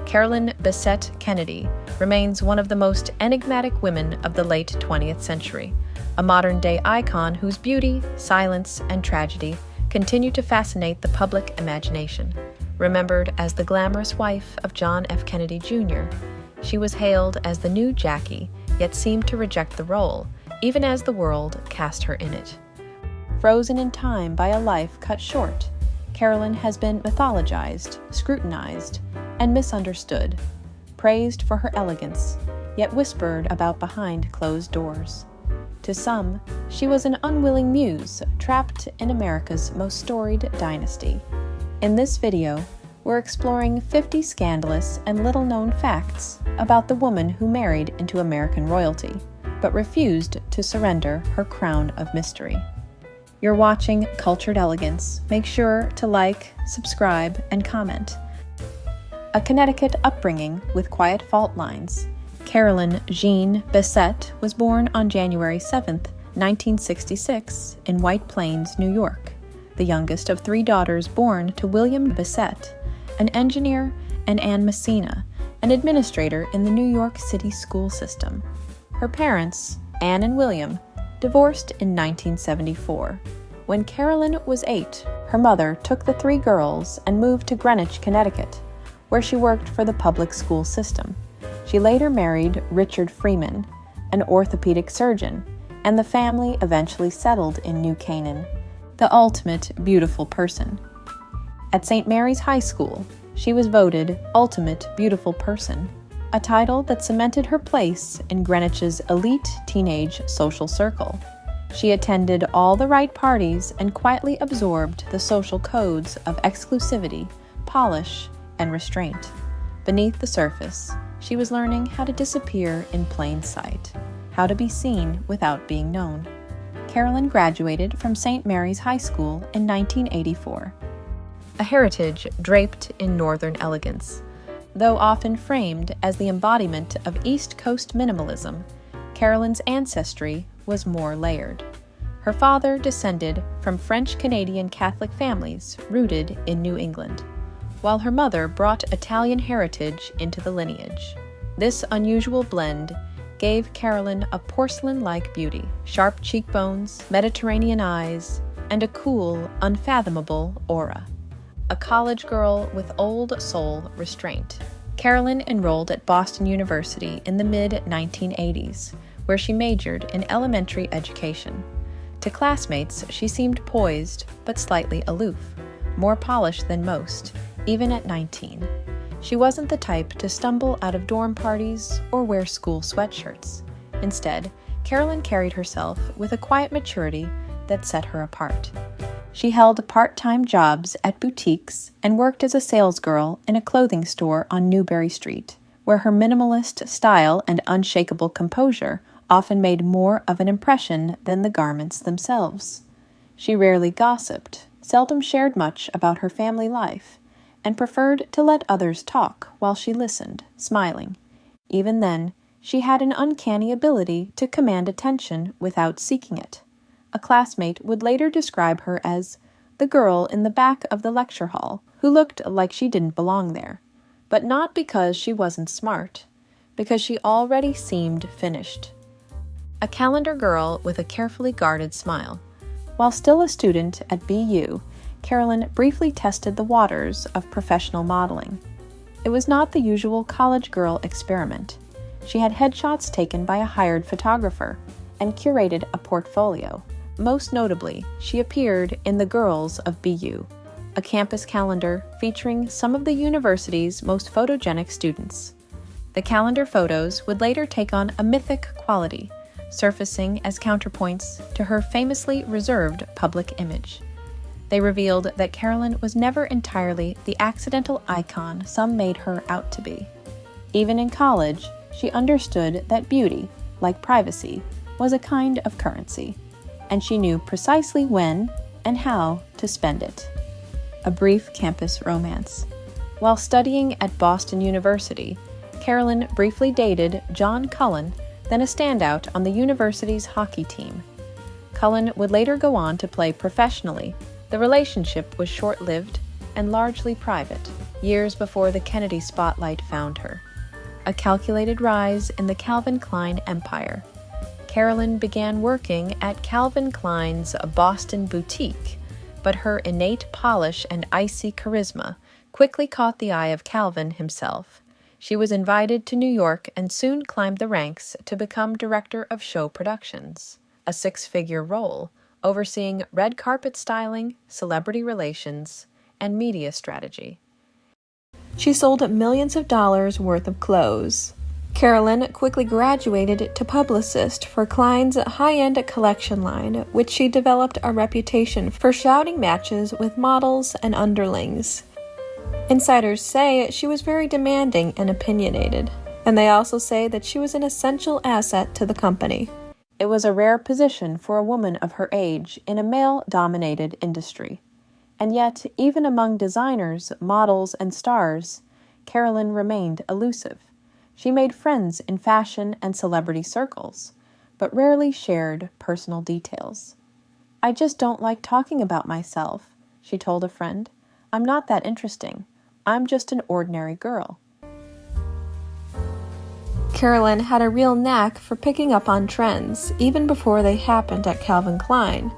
Carolyn Bessette-Kennedy remains one of the most enigmatic women of the late 20th century, a modern-day icon whose beauty, silence, and tragedy continue to fascinate the public imagination. Remembered as the glamorous wife of John F. Kennedy Jr., she was hailed as the new Jackie, yet seemed to reject the role, even as the world cast her in it. Frozen in time by a life cut short, Carolyn has been mythologized, scrutinized, and misunderstood, praised for her elegance, yet whispered about behind closed doors. To some, she was an unwilling muse trapped in America's most storied dynasty. In this video, we're exploring 50 scandalous and little-known facts about the woman who married into American royalty, but refused to surrender her crown of mystery. You're watching Cultured Elegance. Make sure to like, subscribe, and comment. A Connecticut upbringing with quiet fault lines, Carolyn Jean Bessette was born on January 7, 1966, in White Plains, New York, the youngest of 3 daughters born to William Bessette, an engineer, and Anne Messina, an administrator in the New York City school system. Her parents, Anne and William, divorced in 1974. When Carolyn was 8, her mother took the 3 girls and moved to Greenwich, Connecticut, where she worked for the public school system. She later married Richard Freeman, an orthopedic surgeon, and the family eventually settled in New Canaan, the ultimate beautiful person. At St. Mary's High School, she was voted Ultimate Beautiful Person, a title that cemented her place in Greenwich's elite teenage social circle. She attended all the right parties and quietly absorbed the social codes of exclusivity, polish, and restraint. Beneath the surface, she was learning how to disappear in plain sight, how to be seen without being known. Carolyn graduated from St. Mary's High School in 1984. A heritage draped in Northern elegance. Though often framed as the embodiment of East Coast minimalism, Carolyn's ancestry was more layered. Her father descended from French-Canadian Catholic families rooted in New England, while her mother brought Italian heritage into the lineage. This unusual blend gave Carolyn a porcelain-like beauty, sharp cheekbones, Mediterranean eyes, and a cool, unfathomable aura. A college girl with old soul restraint, Carolyn enrolled at Boston University in the mid-1980s, where she majored in elementary education. To classmates, she seemed poised but slightly aloof, more polished than most, even at 19. She wasn't the type to stumble out of dorm parties or wear school sweatshirts. Instead, Carolyn carried herself with a quiet maturity that set her apart. She held part-time jobs at boutiques and worked as a salesgirl in a clothing store on Newbury Street, where her minimalist style and unshakable composure often made more of an impression than the garments themselves. She rarely gossiped, seldom shared much about her family life, and preferred to let others talk while she listened, smiling. Even then, she had an uncanny ability to command attention without seeking it. A classmate would later describe her as the girl in the back of the lecture hall who looked like she didn't belong there, but not because she wasn't smart, because she already seemed finished. A calendar girl with a carefully guarded smile. While still a student at BU, Carolyn briefly tested the waters of professional modeling. It was not the usual college girl experiment. She had headshots taken by a hired photographer and curated a portfolio. Most notably, she appeared in The Girls of BU, a campus calendar featuring some of the university's most photogenic students. The calendar photos would later take on a mythic quality, surfacing as counterpoints to her famously reserved public image. They revealed that Carolyn was never entirely the accidental icon some made her out to be. Even in college, she understood that beauty, like privacy, was a kind of currency, and she knew precisely when and how to spend it. A brief campus romance. While studying at Boston University, Carolyn briefly dated John Cullen, then a standout on the university's hockey team. Cullen would later go on to play professionally. The relationship was short-lived, and largely private, years before the Kennedy spotlight found her. A calculated rise in the Calvin Klein empire. Carolyn began working at Calvin Klein's Boston boutique, but her innate polish and icy charisma quickly caught the eye of Calvin himself. She was invited to New York and soon climbed the ranks to become director of show productions, a six-figure role overseeing red carpet styling, celebrity relations, and media strategy. She sold millions of dollars worth of clothes. Carolyn quickly graduated to publicist for Klein's high-end collection line, which she developed a reputation for shouting matches with models and underlings. Insiders say she was very demanding and opinionated, and they also say that she was an essential asset to the company. It was a rare position for a woman of her age in a male-dominated industry. And yet, even among designers, models, and stars, Carolyn remained elusive. She made friends in fashion and celebrity circles, but rarely shared personal details. "I just don't like talking about myself," she told a friend. "I'm not that interesting. I'm just an ordinary girl." Carolyn had a real knack for picking up on trends, even before they happened at Calvin Klein.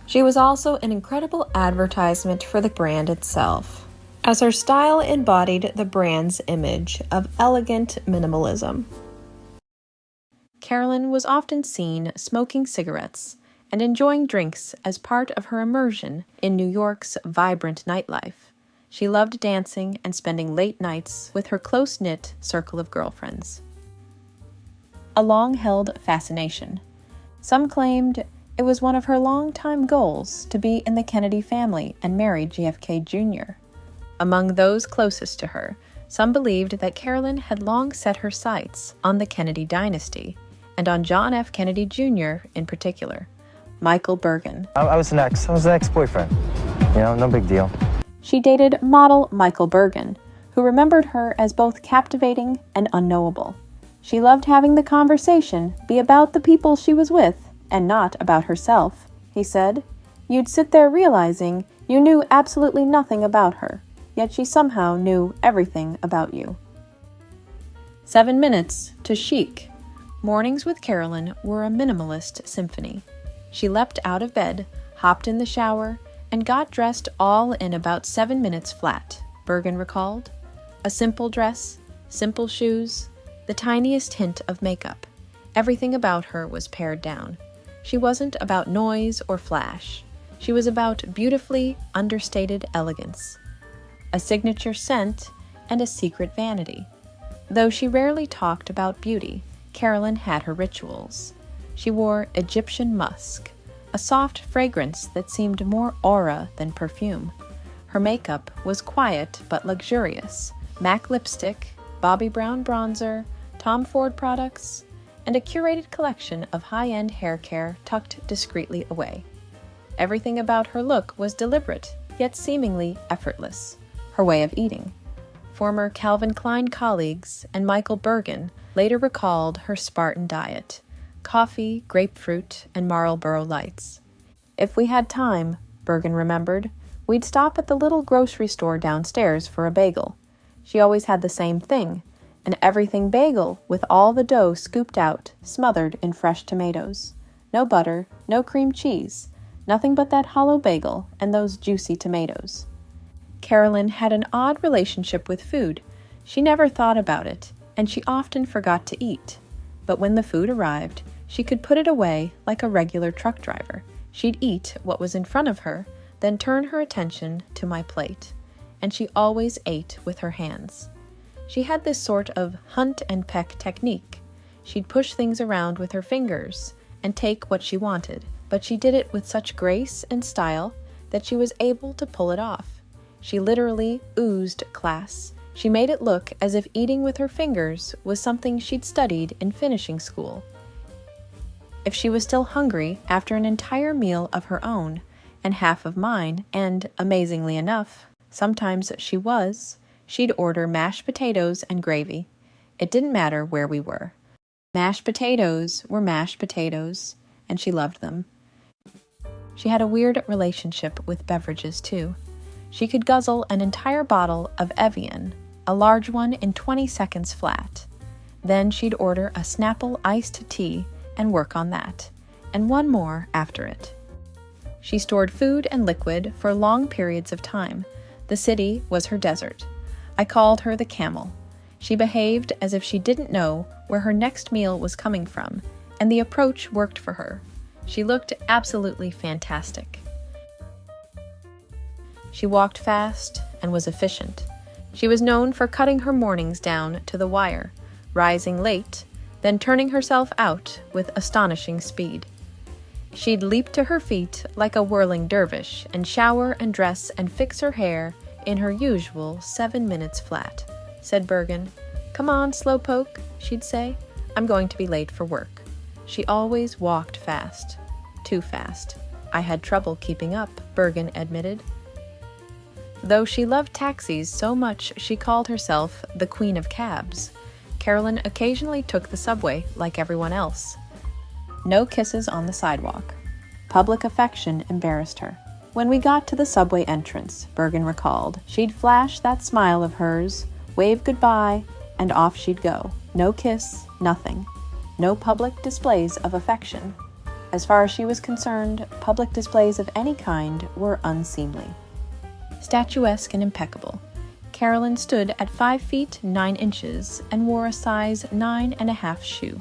She was also an incredible advertisement for the brand itself, as her style embodied the brand's image of elegant minimalism. Carolyn was often seen smoking cigarettes and enjoying drinks as part of her immersion in New York's vibrant nightlife. She loved dancing and spending late nights with her close-knit circle of girlfriends. A long-held fascination. Some claimed it was one of her long-time goals to be in the Kennedy family and marry JFK Jr. Among those closest to her, some believed that Carolyn had long set her sights on the Kennedy dynasty, and on John F. Kennedy Jr. in particular. Michael Bergen. I was an ex-boyfriend. No big deal. She dated model Michael Bergen, who remembered her as both captivating and unknowable. She loved having the conversation be about the people she was with, and not about herself, he said. You'd sit there realizing you knew absolutely nothing about her, yet she somehow knew everything about you. 7 minutes to chic. Mornings with Carolyn were a minimalist symphony. She leapt out of bed, hopped in the shower, and got dressed all in about 7 minutes flat, Bergen recalled. A simple dress, simple shoes, the tiniest hint of makeup. Everything about her was pared down. She wasn't about noise or flash. She was about beautifully understated elegance, a signature scent, and a secret vanity. Though she rarely talked about beauty, Carolyn had her rituals. She wore Egyptian musk, a soft fragrance that seemed more aura than perfume. Her makeup was quiet but luxurious. MAC lipstick, Bobbi Brown bronzer, Tom Ford products, and a curated collection of high-end hair care tucked discreetly away. Everything about her look was deliberate, yet seemingly effortless. Her way of eating. Former Calvin Klein colleagues and Michael Bergen later recalled her Spartan diet: coffee, grapefruit, and Marlboro Lights. If we had time, Bergen remembered, we'd stop at the little grocery store downstairs for a bagel. She always had the same thing, an everything bagel with all the dough scooped out, smothered in fresh tomatoes. No butter, no cream cheese, nothing but that hollow bagel and those juicy tomatoes. Carolyn had an odd relationship with food. She never thought about it, and she often forgot to eat. But when the food arrived, she could put it away like a regular truck driver. She'd eat what was in front of her, then turn her attention to my plate. And she always ate with her hands. She had this sort of hunt and peck technique. She'd push things around with her fingers and take what she wanted, but she did it with such grace and style that she was able to pull it off. She literally oozed class. She made it look as if eating with her fingers was something she'd studied in finishing school. If she was still hungry after an entire meal of her own, and half of mine, and, amazingly enough, sometimes she was, she'd order mashed potatoes and gravy. It didn't matter where we were. Mashed potatoes were mashed potatoes, and she loved them. She had a weird relationship with beverages, too. She could guzzle an entire bottle of Evian, a large one, in 20 seconds flat. Then she'd order a Snapple iced tea and work on that, and one more after it. She stored food and liquid for long periods of time. The city was her desert. I called her the camel. She behaved as if she didn't know where her next meal was coming from, and the approach worked for her. She looked absolutely fantastic. She walked fast and was efficient. She was known for cutting her mornings down to the wire, rising late, then turning herself out with astonishing speed. She'd leap to her feet like a whirling dervish and shower and dress and fix her hair in her usual 7 minutes flat, said Bergen. "Come on, slowpoke," she'd say. "I'm going to be late for work." She always walked fast. Too fast. I had trouble keeping up, Bergen admitted. Though she loved taxis so much she called herself the Queen of Cabs, Carolyn occasionally took the subway like everyone else. No kisses on the sidewalk. Public affection embarrassed her. When we got to the subway entrance, Bergen recalled, she'd flash that smile of hers, wave goodbye, and off she'd go. No kiss, nothing. No public displays of affection. As far as she was concerned, public displays of any kind were unseemly. Statuesque and impeccable, Carolyn stood at 5 feet 9 inches and wore a size 9.5 shoe.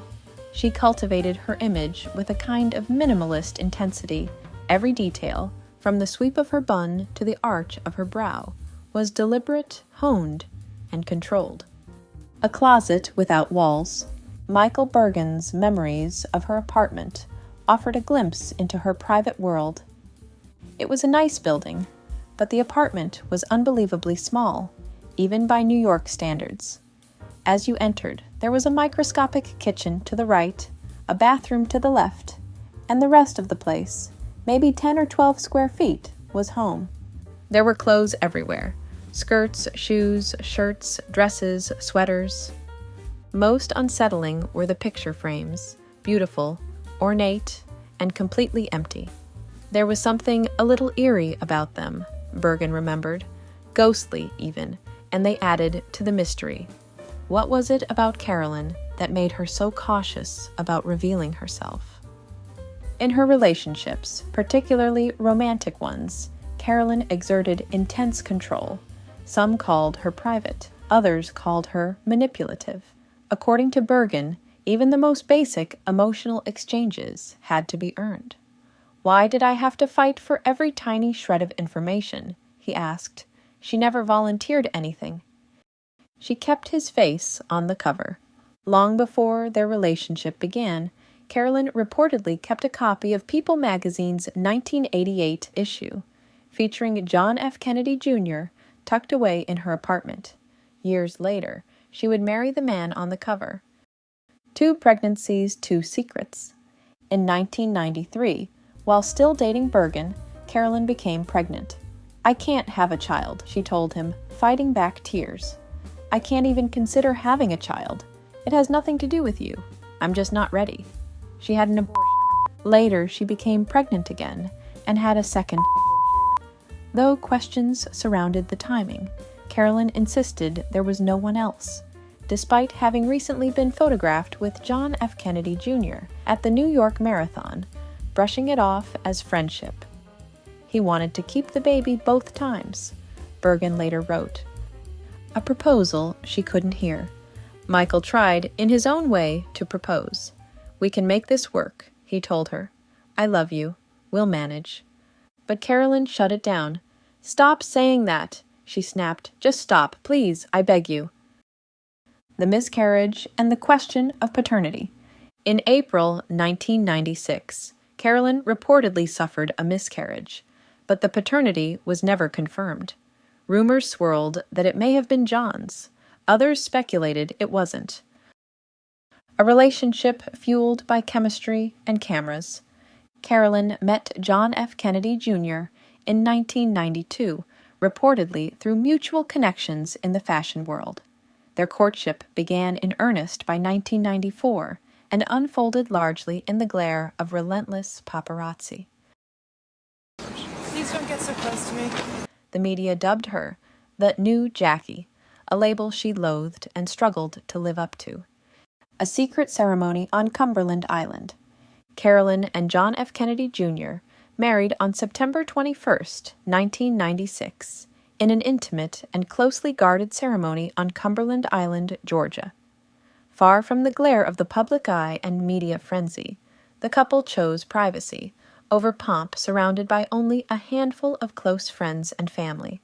She cultivated her image with a kind of minimalist intensity. Every detail, from the sweep of her bun to the arch of her brow, was deliberate, honed, and controlled. A closet without walls, Michael Bergen's memories of her apartment offered a glimpse into her private world. It was a nice building, but the apartment was unbelievably small, even by New York standards. As you entered, there was a microscopic kitchen to the right, a bathroom to the left, and the rest of the place, maybe 10 or 12 square feet, was home. There were clothes everywhere: skirts, shoes, shirts, dresses, sweaters. Most unsettling were the picture frames, beautiful, ornate, and completely empty. There was something a little eerie about them, Bergen remembered, ghostly even, and they added to the mystery. What was it about Carolyn that made her so cautious about revealing herself? In her relationships, particularly romantic ones, Carolyn exerted intense control. Some called her private, others called her manipulative. According to Bergen, even the most basic emotional exchanges had to be earned. "Why did I have to fight for every tiny shred of information?" he asked. She never volunteered anything. She kept his face on the cover. Long before their relationship began, Carolyn reportedly kept a copy of People magazine's 1988 issue, featuring John F. Kennedy Jr. tucked away in her apartment. Years later, she would marry the man on the cover. 2 pregnancies, 2 secrets. In 1993, while still dating Bergen, Carolyn became pregnant. "I can't have a child," she told him, fighting back tears. "I can't even consider having a child. It has nothing to do with you. I'm just not ready." She had an abortion. Later, she became pregnant again and had a second abortion. Though questions surrounded the timing, Carolyn insisted there was no one else, despite having recently been photographed with John F. Kennedy Jr. at the New York Marathon, brushing it off as friendship. He wanted to keep the baby both times, Bergen later wrote. A proposal she couldn't hear. Michael tried, in his own way, to propose. "We can make this work," he told her. "I love you. We'll manage." But Carolyn shut it down. "Stop saying that," she snapped. "Just stop, please, I beg you." The miscarriage and the question of paternity. In April 1996, Carolyn reportedly suffered a miscarriage, but the paternity was never confirmed. Rumors swirled that it may have been John's. Others speculated it wasn't. A relationship fueled by chemistry and cameras. Carolyn met John F. Kennedy Jr. in 1992, reportedly through mutual connections in the fashion world. Their courtship began in earnest by 1994 and unfolded largely in the glare of relentless paparazzi. Please don't get so close to me. The media dubbed her the New Jackie, a label she loathed and struggled to live up to. A secret ceremony on Cumberland Island. Carolyn and John F. Kennedy Jr. married on September 21, 1996, in an intimate and closely guarded ceremony on Cumberland Island, Georgia. Far from the glare of the public eye and media frenzy, the couple chose privacy over pomp, surrounded by only a handful of close friends and family.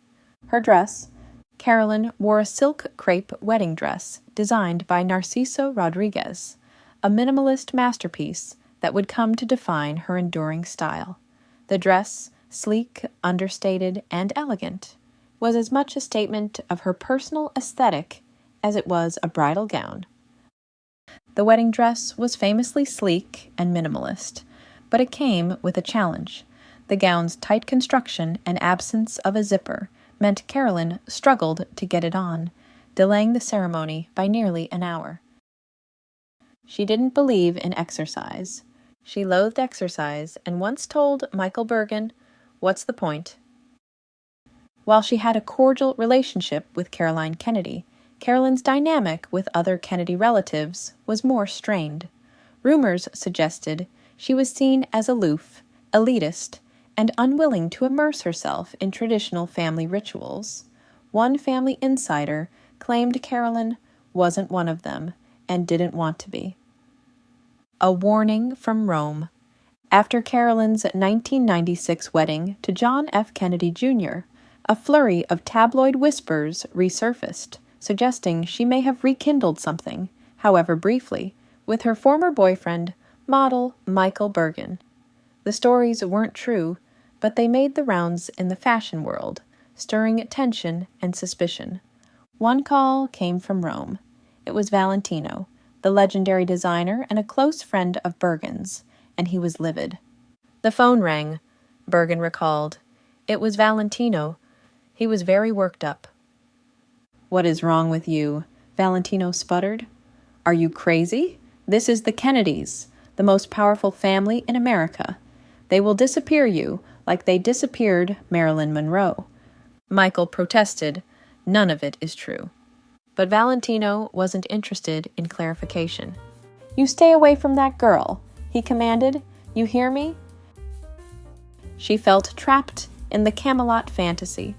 Her dress, Carolyn wore a silk crepe wedding dress designed by Narciso Rodriguez, a minimalist masterpiece that would come to define her enduring style. The dress, sleek, understated, and elegant, was as much a statement of her personal aesthetic as it was a bridal gown. The wedding dress was famously sleek and minimalist, but it came with a challenge. The gown's tight construction and absence of a zipper meant Carolyn struggled to get it on, delaying the ceremony by nearly an hour. She didn't believe in exercise. She loathed exercise and once told Michael Bergen, "What's the point?" While she had a cordial relationship with Caroline Kennedy, Carolyn's dynamic with other Kennedy relatives was more strained. Rumors suggested she was seen as aloof, elitist, and unwilling to immerse herself in traditional family rituals. One family insider claimed Carolyn wasn't one of them and didn't want to be. A warning from Rome. After Carolyn's 1996 wedding to John F. Kennedy Jr., a flurry of tabloid whispers resurfaced, suggesting she may have rekindled something, however briefly, with her former boyfriend, model Michael Bergen. The stories weren't true, but they made the rounds in the fashion world, stirring tension and suspicion. One call came from Rome. It was Valentino, the legendary designer and a close friend of Bergen's, and he was livid. The phone rang, Bergen recalled. It was Valentino. He was very worked up. "What is wrong with you?" Valentino sputtered. "Are you crazy? This is the Kennedys, the most powerful family in America. They will disappear you like they disappeared Marilyn Monroe." Michael protested. None of it is true. But Valentino wasn't interested in clarification. "You stay away from that girl," he commanded. "You hear me?" She felt trapped in the Camelot fantasy.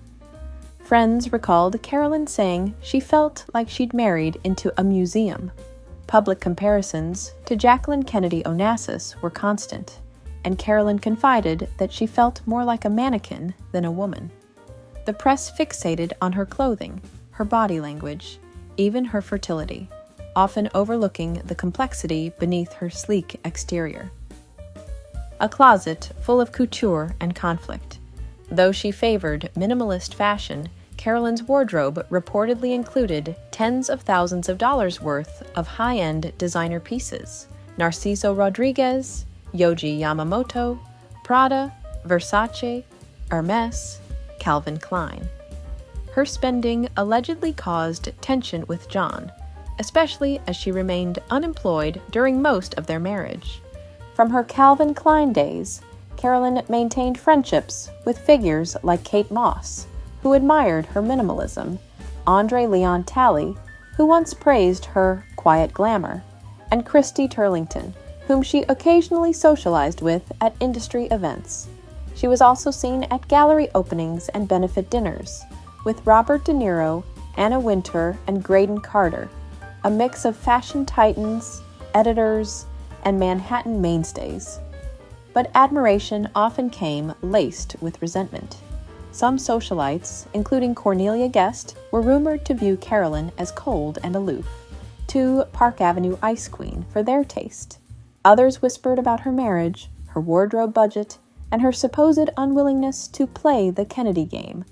Friends recalled Carolyn saying she felt like she'd married into a museum. Public comparisons to Jacqueline Kennedy Onassis were constant, and Carolyn confided that she felt more like a mannequin than a woman. The press fixated on her clothing, her body language, even her fertility, often overlooking the complexity beneath her sleek exterior. A closet full of couture and conflict. Though she favored minimalist fashion, Carolyn's wardrobe reportedly included tens of thousands of dollars worth of high-end designer pieces: Narciso Rodriguez, Yohji Yamamoto, Prada, Versace, Hermes, Calvin Klein. Her spending allegedly caused tension with John, especially as she remained unemployed during most of their marriage. From her Calvin Klein days, Carolyn maintained friendships with figures like Kate Moss, who admired her minimalism, Andre Leon Talley, who once praised her quiet glamour, and Christy Turlington, whom she occasionally socialized with at industry events. She was also seen at gallery openings and benefit dinners, with Robert De Niro, Anna Wintour, and Graydon Carter, a mix of fashion titans, editors, and Manhattan mainstays. But admiration often came laced with resentment. Some socialites, including Cornelia Guest, were rumored to view Carolyn as cold and aloof, too Park Avenue ice queen for their taste. Others whispered about her marriage, her wardrobe budget, and her supposed unwillingness to play the Kennedy game.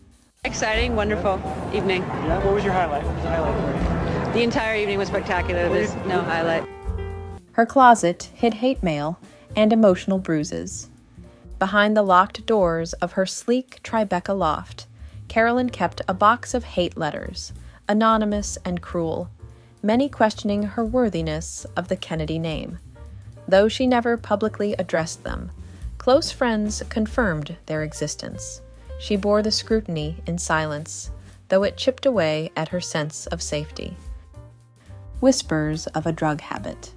Exciting, wonderful evening. Yeah, what was your highlight? What was the highlight for you? The entire evening was spectacular. There's no highlight. Her closet hid hate mail and emotional bruises. Behind the locked doors of her sleek Tribeca loft, Carolyn kept a box of hate letters, anonymous and cruel, many questioning her worthiness of the Kennedy name. Though she never publicly addressed them, close friends confirmed their existence. she bore the scrutiny in silence, though it chipped away at her sense of safety. Whispers of a drug habit.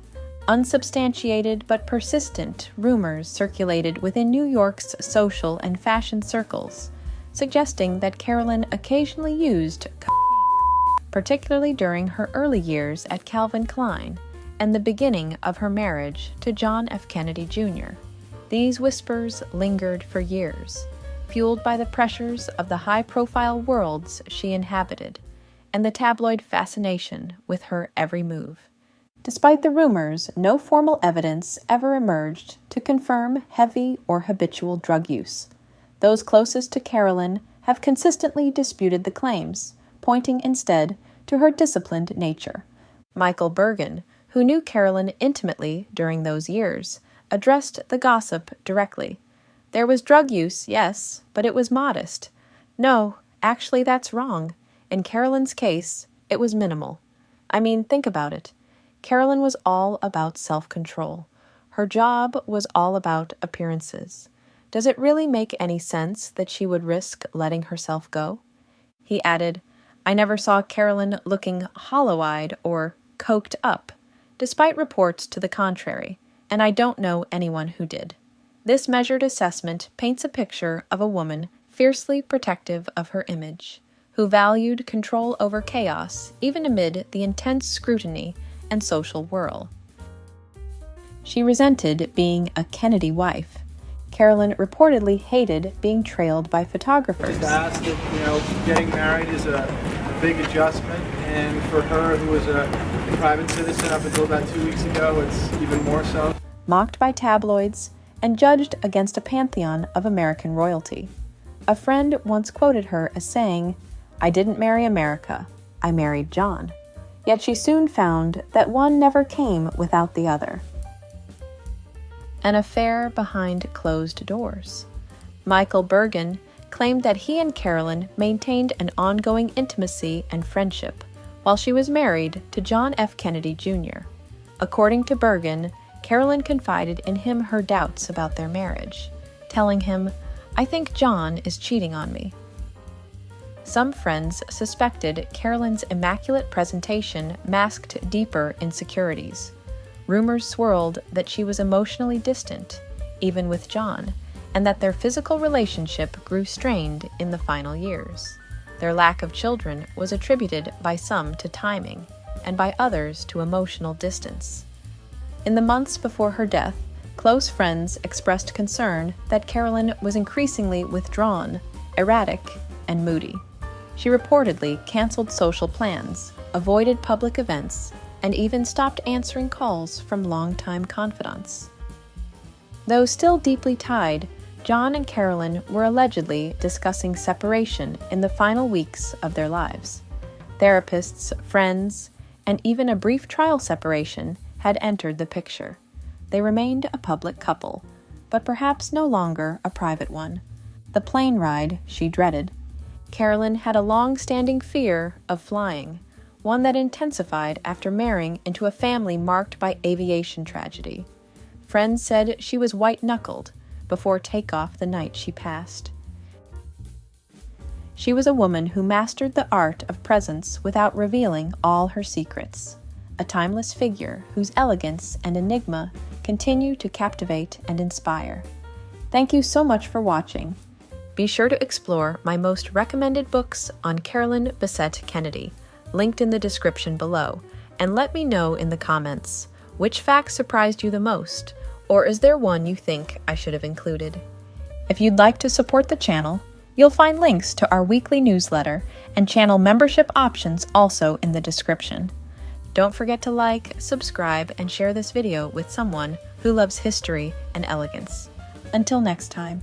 Unsubstantiated but persistent rumors circulated within New York's social and fashion circles, suggesting that Carolyn occasionally used cocaine, particularly during her early years at Calvin Klein and the beginning of her marriage to John F. Kennedy Jr. These whispers lingered for years, fueled by the pressures of the high-profile worlds she inhabited and the tabloid fascination with her every move. Despite the rumors, no formal evidence ever emerged to confirm heavy or habitual drug use. Those closest to Carolyn have consistently disputed the claims, pointing instead to her disciplined nature. Michael Bergen, who knew Carolyn intimately during those years, addressed the gossip directly. There was drug use, yes, but it was modest. No, actually that's wrong. In Carolyn's case, it was minimal. I mean, think about it. Carolyn was all about self-control. Her job was all about appearances. Does it really make any sense that she would risk letting herself go? He added, I never saw Carolyn looking hollow-eyed or coked up, despite reports to the contrary, and I don't know anyone who did. This measured assessment paints a picture of a woman fiercely protective of her image, who valued control over chaos even amid the intense scrutiny and social whirl. She resented being a Kennedy wife. Carolyn reportedly hated being trailed by photographers. Just asked that, getting married is a big adjustment, and for her, who was a private citizen up until about 2 weeks ago, it's even more so. Mocked by tabloids and judged against a pantheon of American royalty. A friend once quoted her as saying, I didn't marry America, I married John. Yet she soon found that one never came without the other. An affair behind closed doors. Michael Bergen claimed that he and Carolyn maintained an ongoing intimacy and friendship while she was married to John F. Kennedy Jr. According to Bergen, Carolyn confided in him her doubts about their marriage, telling him, I think John is cheating on me. Some friends suspected Carolyn's immaculate presentation masked deeper insecurities. Rumors swirled that she was emotionally distant, even with John, and that their physical relationship grew strained in the final years. Their lack of children was attributed by some to timing, and by others to emotional distance. In the months before her death, close friends expressed concern that Carolyn was increasingly withdrawn, erratic, and moody. She reportedly canceled social plans, avoided public events, and even stopped answering calls from longtime confidants. Though still deeply tied, John and Carolyn were allegedly discussing separation in the final weeks of their lives. Therapists, friends, and even a brief trial separation had entered the picture. They remained a public couple, but perhaps no longer a private one. The plane ride she dreaded. Carolyn had a long-standing fear of flying, one that intensified after marrying into a family marked by aviation tragedy. Friends said she was white-knuckled before takeoff the night she passed. She was a woman who mastered the art of presence without revealing all her secrets, a timeless figure whose elegance and enigma continue to captivate and inspire. Thank you so much for watching. Be sure to explore my most recommended books on Carolyn Bessette-Kennedy, linked in the description below, and let me know in the comments which fact surprised you the most, or is there one you think I should have included? If you'd like to support the channel, you'll find links to our weekly newsletter and channel membership options also in the description. Don't forget to like, subscribe, and share this video with someone who loves history and elegance. Until next time.